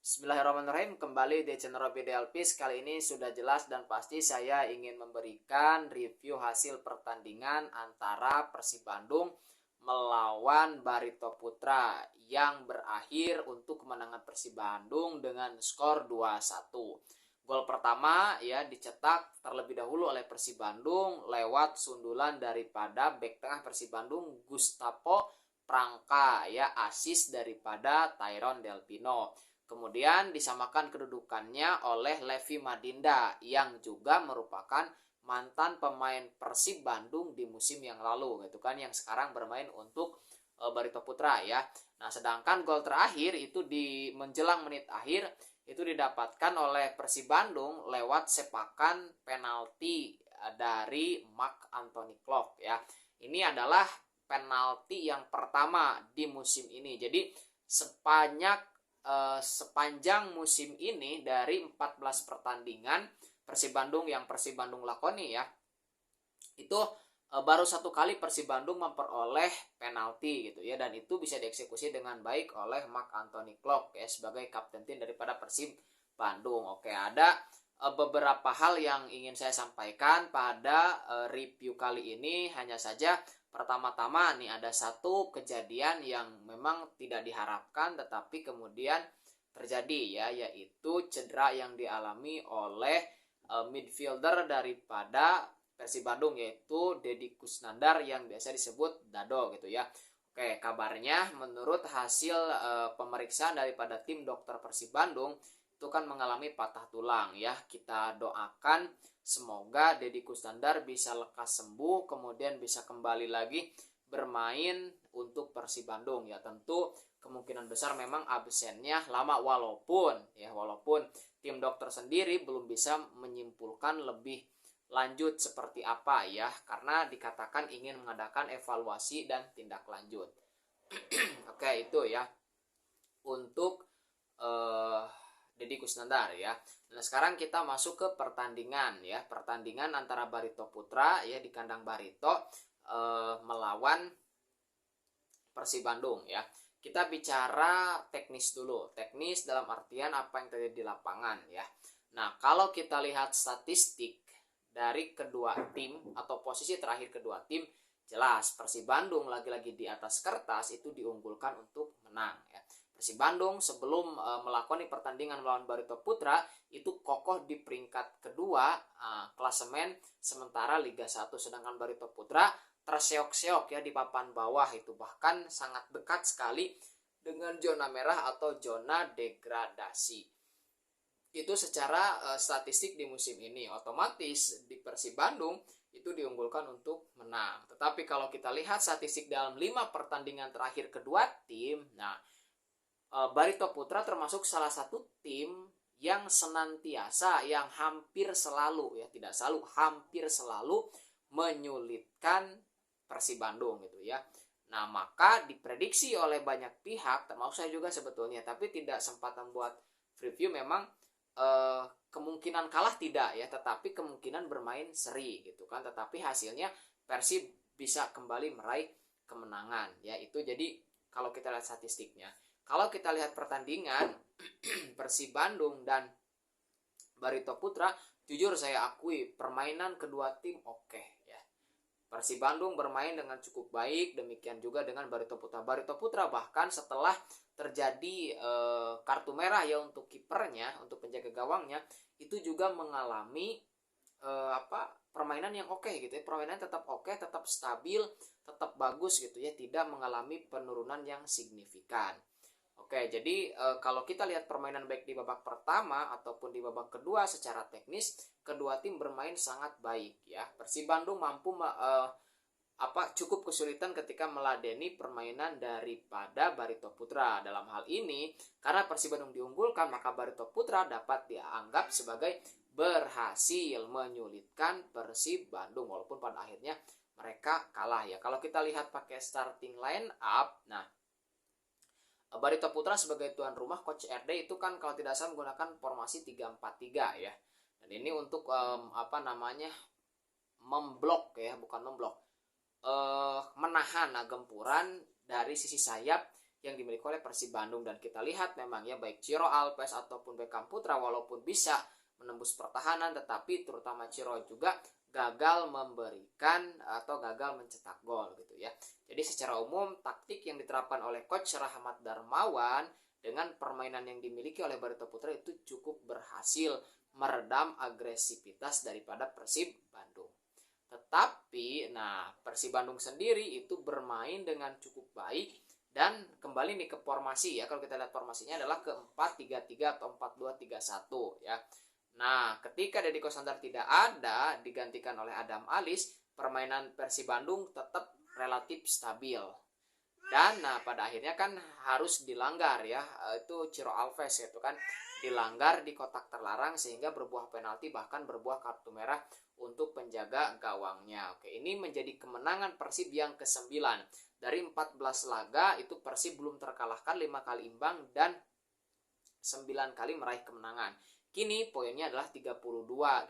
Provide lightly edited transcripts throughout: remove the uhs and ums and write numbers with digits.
Bismillahirrahmanirrahim, kembali di channel Robi Delpis. Kali ini sudah jelas dan pasti saya ingin memberikan review hasil pertandingan antara Persib Bandung melawan Barito Putra yang berakhir untuk kemenangan Persib Bandung dengan skor 2-1. Gol pertama ya dicetak terlebih dahulu oleh Persib Bandung lewat sundulan daripada bek tengah Persib Bandung Gustavo Prangka ya, asis daripada Tyron Delpino. Kemudian disamakan kedudukannya oleh Levi Madinda yang juga merupakan mantan pemain Persib Bandung di musim yang lalu gitu kan, yang sekarang bermain untuk Barito Putra ya. Nah, sedangkan gol terakhir itu di menjelang menit akhir itu didapatkan oleh Persib Bandung lewat sepakan penalti dari Mark Anthony Klok ya. Ini adalah penalti yang pertama di musim ini. Jadi sepanjang musim ini dari 14 pertandingan Persib Bandung yang Persib Bandung lakoni ya, itu baru satu kali Persib Bandung memperoleh penalti gitu ya, dan itu bisa dieksekusi dengan baik oleh Mark Anthony Klok ya sebagai kapten tim daripada Persib Bandung. Oke, ada beberapa hal yang ingin saya sampaikan pada review kali ini. Hanya saja pertama-tama nih ada satu kejadian yang memang tidak diharapkan tetapi kemudian terjadi ya, yaitu cedera yang dialami oleh midfielder daripada Persib Bandung, yaitu Deddy Kusnandar yang biasa disebut Dado gitu ya. Oke, kabarnya menurut hasil pemeriksaan daripada tim dokter Persib Bandung itu kan mengalami patah tulang ya. Kita doakan semoga Deddy Kusnandar bisa lekas sembuh kemudian bisa kembali lagi bermain untuk Persib Bandung ya. Tentu kemungkinan besar memang absennya lama, walaupun tim dokter sendiri belum bisa menyimpulkan lebih lanjut seperti apa ya, karena dikatakan ingin mengadakan evaluasi dan tindak lanjut. Oke, itu ya untuk Deddy Kusnandar ya. Nah, sekarang kita masuk ke pertandingan ya. Pertandingan antara Barito Putra ya di kandang Barito melawan Persib Bandung ya. Kita bicara teknis dulu. Teknis dalam artian apa yang terjadi di lapangan ya. Nah, kalau kita lihat statistik dari kedua tim atau posisi terakhir kedua tim, jelas Persib Bandung lagi-lagi di atas kertas itu diunggulkan untuk menang ya. Persib Bandung sebelum melakoni pertandingan melawan Barito Putra itu kokoh di peringkat kedua klasemen sementara Liga 1, sedangkan Barito Putra terseok-seok ya di papan bawah, itu bahkan sangat dekat sekali dengan zona merah atau zona degradasi. Itu secara statistik di musim ini, otomatis di Persib Bandung itu diunggulkan untuk menang. Tetapi kalau kita lihat statistik dalam 5 pertandingan terakhir kedua tim, nah Barito Putra termasuk salah satu tim yang senantiasa, yang hampir selalu ya, tidak selalu, hampir selalu menyulitkan Persib Bandung gitu ya. Nah, maka diprediksi oleh banyak pihak, termasuk saya juga sebetulnya, tapi tidak sempat membuat review, memang kemungkinan kalah tidak ya, tetapi kemungkinan bermain seri gitu kan. Tetapi hasilnya Persib bisa kembali meraih kemenangan ya. Itu jadi kalau kita lihat statistiknya. Kalau kita lihat pertandingan Persib Bandung dan Barito Putra, jujur saya akui permainan kedua tim oke ya. Persib Bandung bermain dengan cukup baik, demikian juga dengan Barito Putra. Barito Putra bahkan setelah terjadi kartu merah ya untuk kipernya, untuk penjaga gawangnya, itu juga mengalami permainan yang oke gitu ya. Permainan tetap oke, tetap stabil, tetap bagus gitu ya, tidak mengalami penurunan yang signifikan. Oke, jadi kalau kita lihat permainan baik di babak pertama ataupun di babak kedua, secara teknis kedua tim bermain sangat baik ya. Persib Bandung mampu cukup kesulitan ketika meladeni permainan daripada Barito Putra. Dalam hal ini, karena Persib Bandung diunggulkan, maka Barito Putra dapat dianggap sebagai berhasil menyulitkan Persib Bandung, walaupun pada akhirnya mereka kalah ya. Kalau kita lihat pakai starting line up, nah Barito Putra sebagai tuan rumah, Coach RD itu kan kalau tidak salah menggunakan formasi 3-4-3 ya. Dan ini untuk memblok ya, bukan memblok, menahan gempuran dari sisi sayap yang dimiliki oleh Persib Bandung. Dan kita lihat memang ya, baik Ciro Alves ataupun Beckham Putra walaupun bisa menembus pertahanan, tetapi terutama Ciro juga gagal memberikan atau gagal mencetak gol gitu ya. Jadi secara umum taktik yang diterapkan oleh Coach Rahmat Darmawan dengan permainan yang dimiliki oleh Barito Putra itu cukup berhasil meredam agresivitas daripada Persib Bandung. Tetapi Persib Bandung sendiri itu bermain dengan cukup baik. Dan kembali nih ke formasi ya, kalau kita lihat formasinya adalah ke 4-3-3 atau 4-2-3-1 ya. Nah, ketika Deddy Koesnandar tidak ada, digantikan oleh Adam Alis, permainan Persib Bandung tetap relatif stabil. Dan pada akhirnya kan harus dilanggar ya, itu Ciro Alves itu kan dilanggar di kotak terlarang sehingga berbuah penalti, bahkan berbuah kartu merah untuk penjaga gawangnya. Oke, ini menjadi kemenangan Persib yang ke-9. Dari 14 laga itu Persib belum terkalahkan, 5 kali imbang dan 9 kali meraih kemenangan. Kini poinnya adalah 32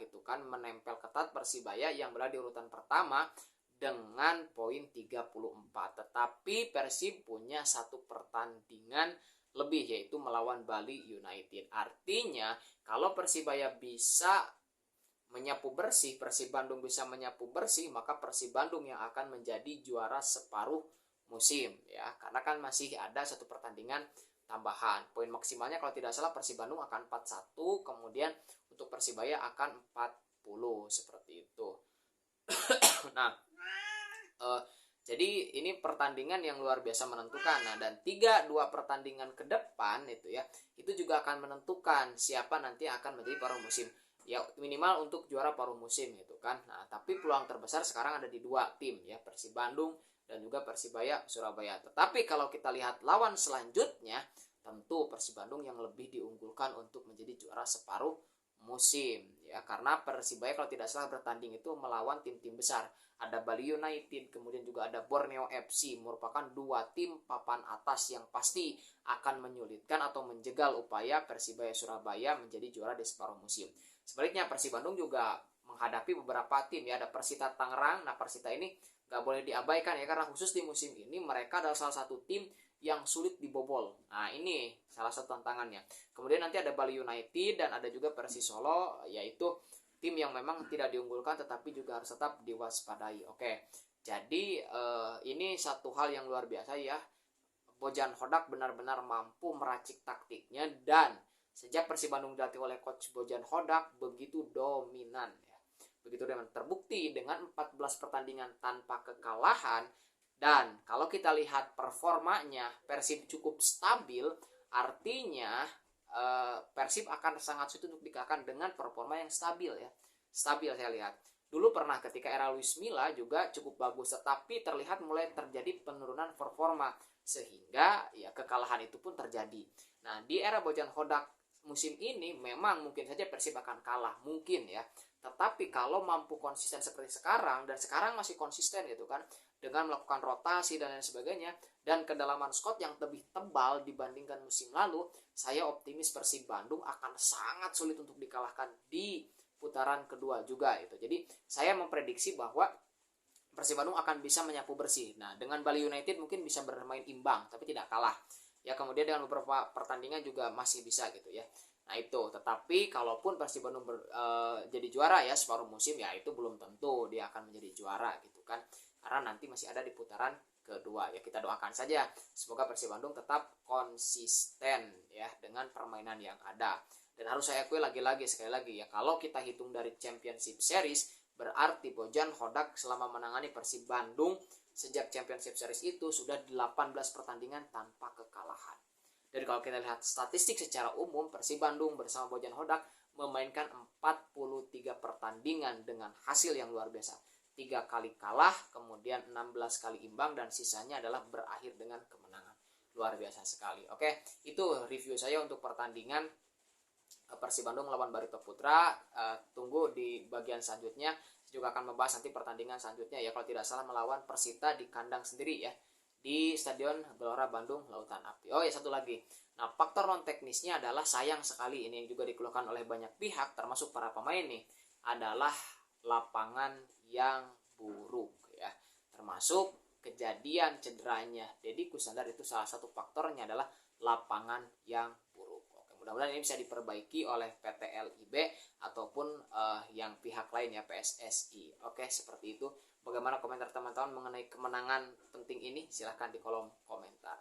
gitu kan, menempel ketat Persibaya yang berada di urutan pertama dengan poin 34. Tetapi Persib punya satu pertandingan lebih, yaitu melawan Bali United. Artinya kalau Persibaya bisa menyapu bersih, Persib Bandung bisa menyapu bersih, maka Persib Bandung yang akan menjadi juara separuh musim ya. Karena kan masih ada satu pertandingan tambahan. Poin maksimalnya kalau tidak salah Persib Bandung akan 41, kemudian untuk Persibaya akan 40 seperti itu. Jadi ini pertandingan yang luar biasa menentukan. Dan 3-2 pertandingan ke depan itu ya, itu juga akan menentukan siapa nanti akan menjadi paruh musim. Ya minimal untuk juara paruh musim gitu kan. Tapi peluang terbesar sekarang ada di 2 tim ya, Persib Bandung dan juga Persibaya Surabaya. Tetapi kalau kita lihat lawan selanjutnya, tentu Persib Bandung yang lebih diunggulkan untuk menjadi juara separuh musim ya, karena Persibaya kalau tidak salah bertanding itu melawan tim-tim besar. Ada Bali United, kemudian juga ada Borneo FC, merupakan 2 tim papan atas yang pasti akan menyulitkan atau menjegal upaya Persibaya Surabaya menjadi juara di separuh musim. Sebaliknya Persib Bandung juga menghadapi beberapa tim ya, ada Persita Tangerang. Persita ini gak boleh diabaikan ya, karena khusus di musim ini mereka adalah salah satu tim yang sulit dibobol. Ini salah satu tantangannya. Kemudian nanti ada Bali United dan ada juga Persis Solo, yaitu tim yang memang tidak diunggulkan tetapi juga harus tetap diwaspadai. Oke, jadi ini satu hal yang luar biasa ya. Bojan Hodak benar-benar mampu meracik taktiknya, dan sejak Persib Bandung dilatih oleh Coach Bojan Hodak begitu dominan ya. Begitu dominan, terbukti dengan 14 pertandingan tanpa kekalahan. Dan kalau kita lihat performanya Persib cukup stabil, artinya Persib akan sangat sulit untuk dikalahkan dengan performa yang stabil ya. Stabil saya lihat. Dulu pernah ketika era Luis Milla juga cukup bagus, tetapi terlihat mulai terjadi penurunan performa sehingga ya kekalahan itu pun terjadi. Di era Bojan Hodak musim ini memang mungkin saja Persib akan kalah, mungkin ya. Tetapi kalau mampu konsisten seperti sekarang, dan sekarang masih konsisten gitu kan, dengan melakukan rotasi dan lain sebagainya, dan kedalaman squad yang lebih tebal dibandingkan musim lalu, saya optimis Persib Bandung akan sangat sulit untuk dikalahkan di putaran kedua juga itu. Jadi saya memprediksi bahwa Persib Bandung akan bisa menyapu bersih. Dengan Bali United mungkin bisa bermain imbang tapi tidak kalah. Ya kemudian dengan beberapa pertandingan juga masih bisa gitu ya. Itu, tetapi kalaupun Persib Bandung jadi juara ya separuh musim, ya itu belum tentu dia akan menjadi juara gitu kan. Karena nanti masih ada di putaran kedua ya. Kita doakan saja semoga Persib Bandung tetap konsisten ya dengan permainan yang ada. Dan harus saya akui lagi-lagi sekali lagi ya, kalau kita hitung dari Championship Series, berarti Bojan Hodak selama menangani Persib Bandung sejak Championship Series itu sudah 18 pertandingan tanpa kekalahan. Dan kalau kita lihat statistik secara umum, Persib Bandung bersama Bojan Hodak memainkan 43 pertandingan dengan hasil yang luar biasa. 3 kali kalah, kemudian 16 kali imbang, dan sisanya adalah berakhir dengan kemenangan. Luar biasa sekali. Oke, itu review saya untuk pertandingan Persib Bandung melawan Barito Putra. Tunggu di bagian selanjutnya. Saya juga akan membahas nanti pertandingan selanjutnya ya, kalau tidak salah melawan Persita di kandang sendiri ya, di Stadion Gelora Bandung Lautan Api. Oh ya, satu lagi. Faktor non teknisnya adalah sayang sekali, ini yang juga dikeluhkan oleh banyak pihak termasuk para pemain nih, adalah lapangan yang buruk ya. Termasuk kejadian cederanya Deddy Kusnandar itu salah satu faktornya adalah lapangan yang buruk. Oke, mudah-mudahan ini bisa diperbaiki oleh PT LIB ataupun yang pihak lain ya, PSSI. Oke, seperti itu. Bagaimana komentar teman-teman mengenai kemenangan penting ini? Silahkan di kolom komentar.